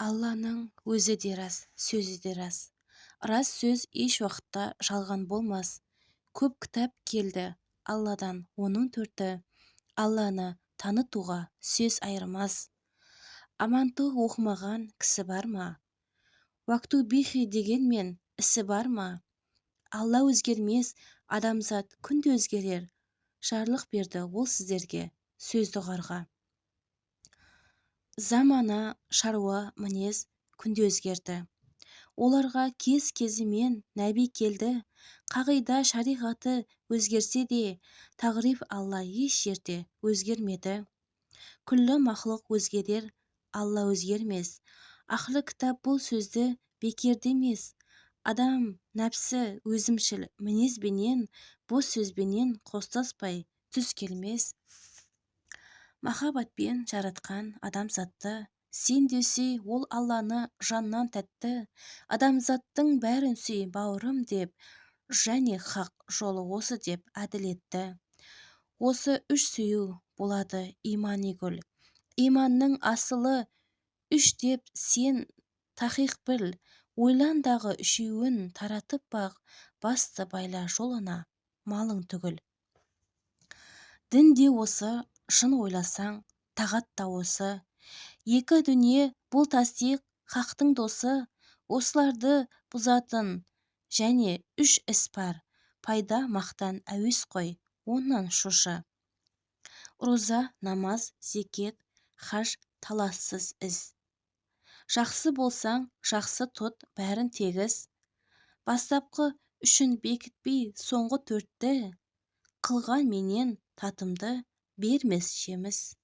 Алланың өзі де рас, сөзі де рас. Рас сөз еш уақытта жалған болмас. Көп кітап келді Алладан, оның төрті. Алланы танытуға сөз айырмас. Амантық оқымаған кісі бар ма? Уактубихи дегенмен ісі бар ма? Алла өзгермес, адамзат күнде өзгерер. Жарлық берді ол сіздерге, сөзді ұғарға. Замана, шаруа, мінез күнде өзгерді. Оларға кезімен нәби келді. Қағида шариғаты өзгерсе де, тағриф Алла еш жерде өзгермеді. Күллі мақлық өзгерер, Алла өзгермес. Ахлы кітап бұл сөзді бекерде емес. Адам нәпсі өзімшіл мінезбенен, бос сөзбенен қостаспай түс келмес. Махаббатпен жаратқан адамзатты, сен десе ол Алланы жаннан тәтті. Адамзаттың бәрін сүй бауырым деп, және хақ жолы осы деп әділ етті. Осы үш сүю болады имани гүл. Иманның асылы үш деп сен тахиқ біл. Ойландағы үшеуін таратып бақ, басты байла жолына малың түгіл. Дін де осы, шын ойласаң, тағат та осы. Екі дүние бұл тасдиқ, хақтың досы. Осыларды бұзатын және үш іс бар. Пайда мақтан әуес қой, онан шошы. Роза, намаз, зекет, хаж талассыз іс. Жақсы болсаң, жақсы тұт, бәрін тегіс. Бастапқы үшін бекітпей соңғы төртті. Қылған менен татымды бермес жеміс.